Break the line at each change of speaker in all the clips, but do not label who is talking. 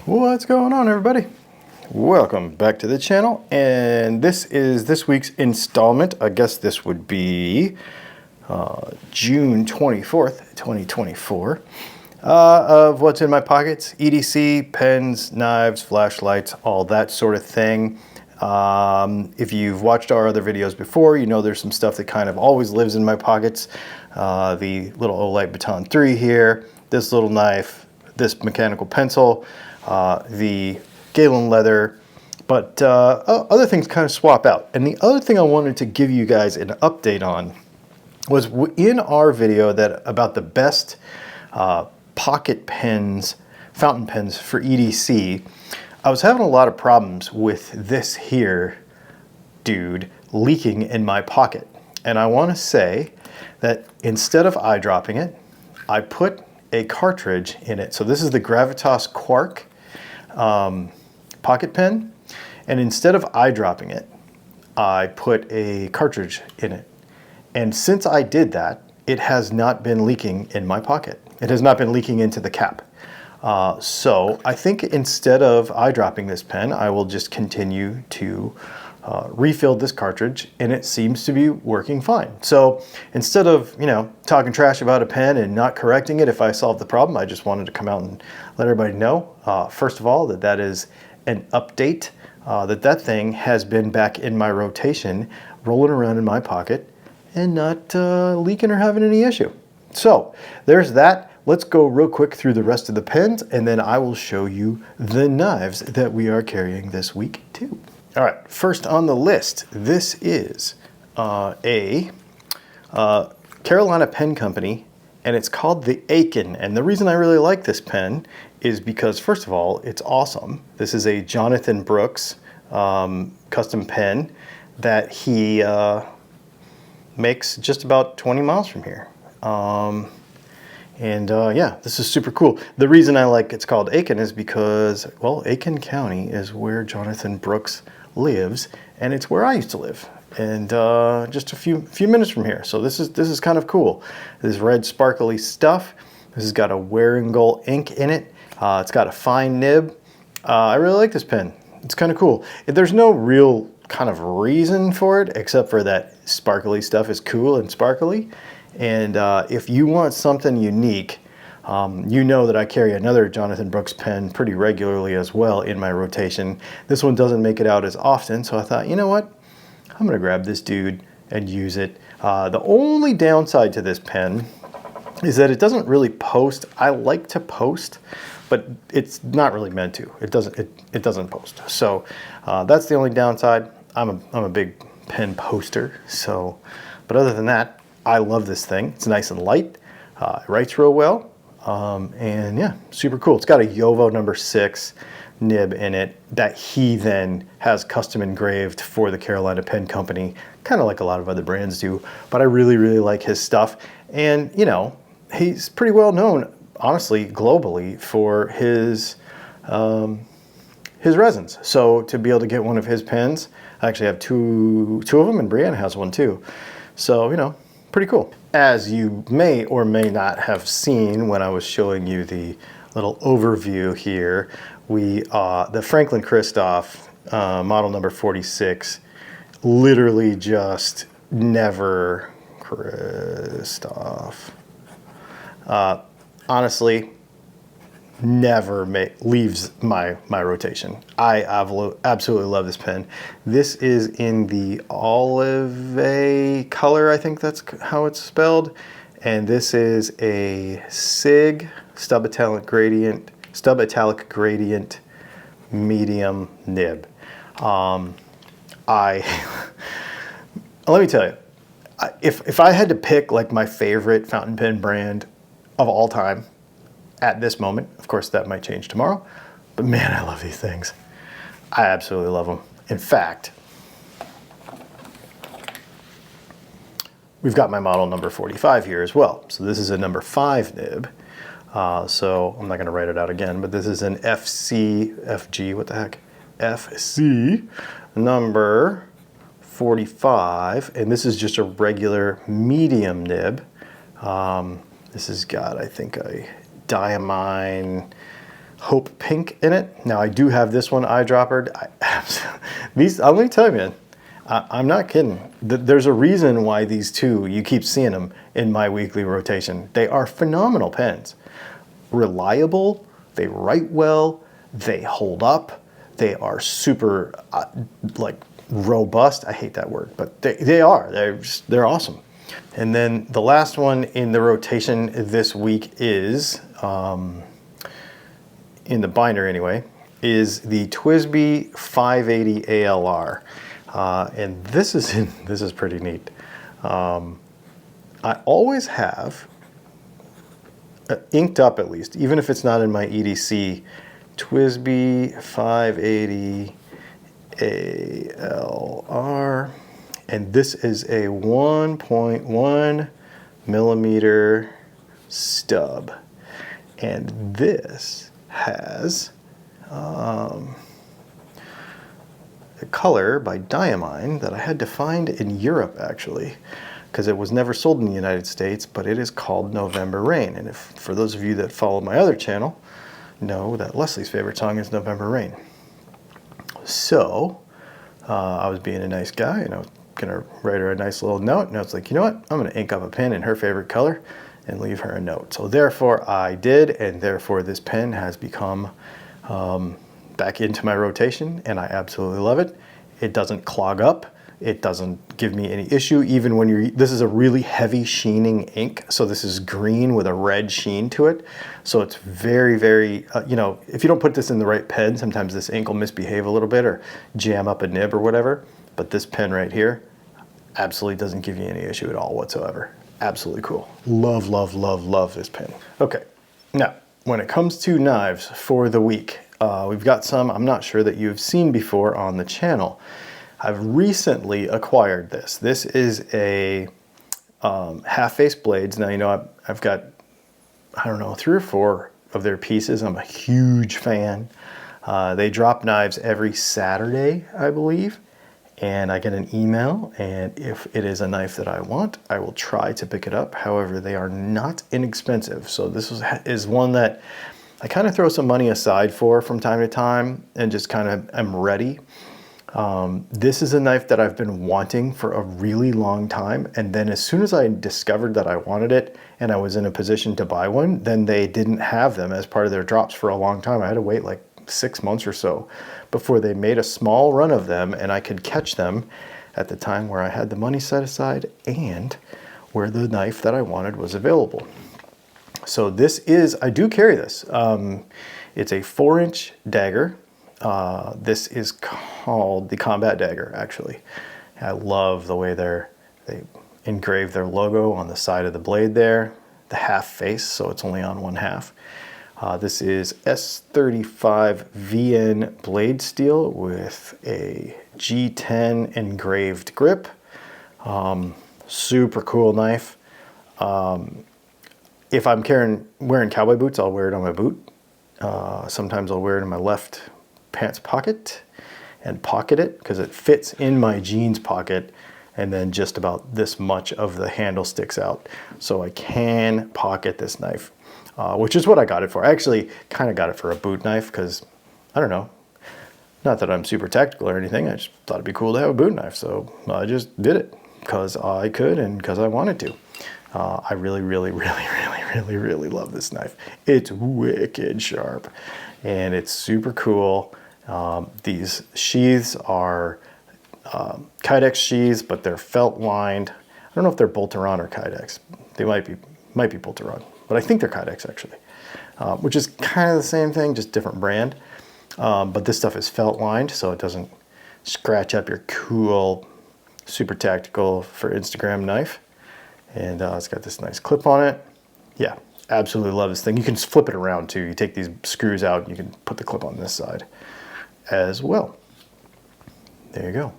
What's going on, everybody? Welcome back to the channel, and this is this week's installment. I guess this would be June 24th, 2024, of what's in my pockets. EDC, pens, knives, flashlights, all that sort of thing. If you've watched our other videos before, you know there's some stuff that kind of always lives in my pockets. The little Olight Baton 3 here, this little knife, this mechanical pencil, the Galen leather, but other things kind of swap out. And the other thing I wanted to give you guys an update on was in our video about the best pocket pens, fountain pens for EDC. I was having a lot of problems with this here dude leaking in my pocket. And I want to say that instead of eyedropping it, I put a cartridge in it. So this is the Gravitas Quark pocket pen, and instead of eyedropping it, I put a cartridge in it. And since I did that, it has not been leaking in my pocket. It has not been leaking into the cap. So I think instead of eyedropping this pen, I will just continue to refill this cartridge, and it seems to be working fine. So instead of, talking trash about a pen and not correcting it if I solve the problem, I just wanted to come out and let everybody know, first of all, that is an update, that thing has been back in my rotation, rolling around in my pocket and not leaking or having any issue. So there's that. Let's go real quick through the rest of the pens, and then I will show you the knives that we are carrying this week too. All right, first on the list, this is a Carolina pen company, and it's called the Pelican. And the reason I really like this pen is because, first of all, it's awesome. This is a Jonathan Brooks custom pen that he makes just about 20 miles from here. Yeah, this is super cool. The reason I like it's called Pelican is because, well, Aiken County is where Jonathan Brooks lives, and it's where I used to live, and just a few minutes from here. So this is kind of cool. This red sparkly stuff. This has got a Wearingeul ink in it. It's got a fine nib. I really like this pen. It's kind of cool. There's no real kind of reason for it except for that sparkly stuff is cool and sparkly. And if you want something unique, you know that I carry another Jonathan Brooks pen pretty regularly as well in my rotation. This one doesn't make it out as often, so I thought, you know what? I'm gonna grab this dude and use it. The only downside to this pen is that it doesn't really post. I like to post, but it's not really meant to. It doesn't post. So that's the only downside. I'm a big pen poster. So, but other than that, I love this thing. It's nice and light. It writes real well. And yeah, super cool. It's got a Yovo number 6 nib in it that he then has custom engraved for the Carolina Pen Company, kind of like a lot of other brands do. But I really, really like his stuff. And, he's pretty well known, honestly, globally for his resins. So to be able to get one of his pens, I actually have two of them, and Brianna has one too. So, pretty cool. As you may or may not have seen when I was showing you the little overview here, the Franklin-Christoff model number 46, literally just never Christoff. Honestly, never leaves my rotation. I absolutely love this pen. This is in the olive color, I think that's how it's spelled. And this is a SIG stub italic gradient medium nib. Let me tell you, if I had to pick like my favorite fountain pen brand of all time, at this moment, of course that might change tomorrow, but man, I love these things. I absolutely love them. In fact, we've got my model number 45 here as well. So this is a number 5 nib. So I'm not going to write it out again, but this is an FG, what the heck? FC number 45, and this is just a regular medium nib. This has got, I think, a diamine Hope Pink in it. Now I do have this one eyedroppered. These, let me tell you, man, I'm not kidding. There's a reason why these two, you keep seeing them in my weekly rotation. They are phenomenal pens. Reliable, they write well, they hold up, they are super like robust. I hate that word, but they're awesome. And then the last one in the rotation this week is, in the binder anyway, is the TWSBI 580 ALR. And this is pretty neat. I always have, inked up at least, even if it's not in my EDC, TWSBI 580 ALR. And this is a 1.1 millimeter stub. And this has a color by Diamine that I had to find in Europe, actually, because it was never sold in the United States, but it is called November Rain. And if, for those of you that follow my other channel, know that Leslie's favorite song is November Rain. So I was being a nice guy, and I was gonna write her a nice little note, and I was like, you know what, I'm gonna ink up a pen in her favorite color and leave her a note. So therefore I did, and therefore this pen has become back into my rotation, and I absolutely love it. It doesn't clog up, it doesn't give me any issue, even when you're, this is a really heavy sheening ink, so this is green with a red sheen to it, so it's very, very, you know, if you don't put this in the right pen, sometimes this ink will misbehave a little bit or jam up a nib or whatever, but this pen right here absolutely doesn't give you any issue at all whatsoever. Absolutely cool. Love, love, love, love this pen. Okay, now, when it comes to knives for the week, we've got some I'm not sure that you've seen before on the channel. I've recently acquired this. This is a half-face blades. Now, you know, I've got, I don't know, 3 or 4 of their pieces. I'm a huge fan. They drop knives every Saturday, I believe. And I get an email, and if it is a knife that I want, I will try to pick it up. However, they are not inexpensive. So this is one that I kind of throw some money aside for from time to time and just kind of am ready. This is a knife that I've been wanting for a really long time, and then as soon as I discovered that I wanted it and I was in a position to buy one, then they didn't have them as part of their drops for a long time. I had to wait like 6 months or so before they made a small run of them and I could catch them at the time where I had the money set aside and where the knife that I wanted was available. So this is, I do carry this. It's a 4-inch dagger. This is called the Combat Dagger, actually. I love the way they engrave their logo on the side of the blade there, the half face, so it's only on one half. This is S35 VN blade steel with a G10 engraved grip. Super cool knife. If I'm wearing cowboy boots, I'll wear it on my boot. Sometimes I'll wear it in my left pants pocket and pocket it because it fits in my jeans pocket, and then just about this much of the handle sticks out. So I can pocket this knife. Which is what I got it for. I actually kind of got it for a boot knife because, I don't know, not that I'm super tactical or anything, I just thought it'd be cool to have a boot knife, so I just did it because I could and because I wanted to. I really, really, really, really, really, really love this knife. It's wicked sharp and it's super cool. These sheaths are Kydex sheaths, but they're felt lined. I don't know if they're Boltaron or Kydex. They might be Boltaron. But I think they're Kydex actually, which is kind of the same thing, just different brand. But this stuff is felt lined, so it doesn't scratch up your cool, super tactical for Instagram knife. And it's got this nice clip on it. Yeah, absolutely love this thing. You can flip it around too. You take these screws out and you can put the clip on this side as well. There you go.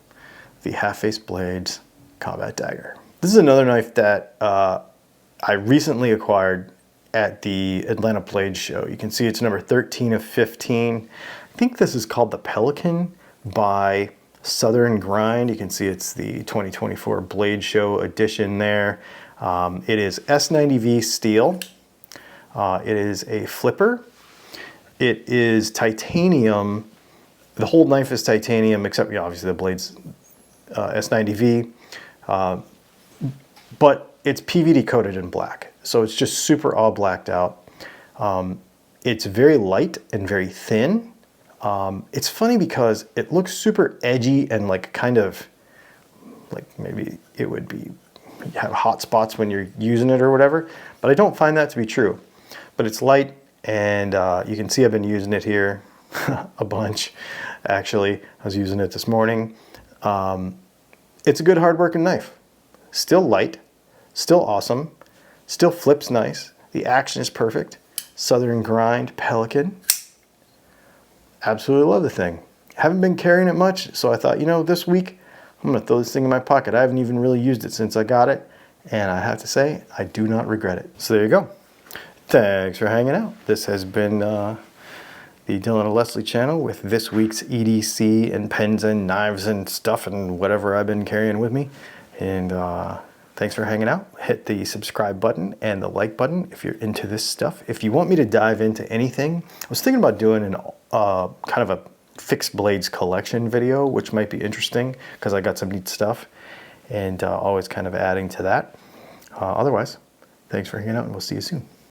The half-face blades Combat Dagger. This is another knife that I recently acquired at the Atlanta Blade Show. You can see it's number 13 of 15. I think this is called the Pelican by Southern Grind. You can see it's the 2024 Blade Show edition there. It is S90V steel. It is a flipper. It is titanium. The whole knife is titanium, except, obviously the blade's S90V. But it's PVD coated in black. So it's just super all blacked out. It's very light and very thin. It's funny because it looks super edgy and like kind of like maybe it would be have hot spots when you're using it or whatever, but I don't find that to be true. But it's light, and you can see I've been using it here a bunch. Actually, I was using it this morning. It's a good hard-working knife. Still light, still awesome, still flips nice. The action is perfect. Southern grind, Pelican. Absolutely love the thing. Haven't been carrying it much, so I thought, this week I'm gonna throw this thing in my pocket. I haven't even really used it since I got it, and I have to say, I do not regret it. So there you go. Thanks for hanging out. This has been the Dylan and Leslie channel with this week's EDC and pens and knives and stuff and whatever I've been carrying with me. And thanks for hanging out. Hit the subscribe button and the like button if you're into this stuff. If you want me to dive into anything, I was thinking about doing an kind of a fixed blades collection video, which might be interesting because I got some neat stuff, and always kind of adding to that. Otherwise, thanks for hanging out, and we'll see you soon.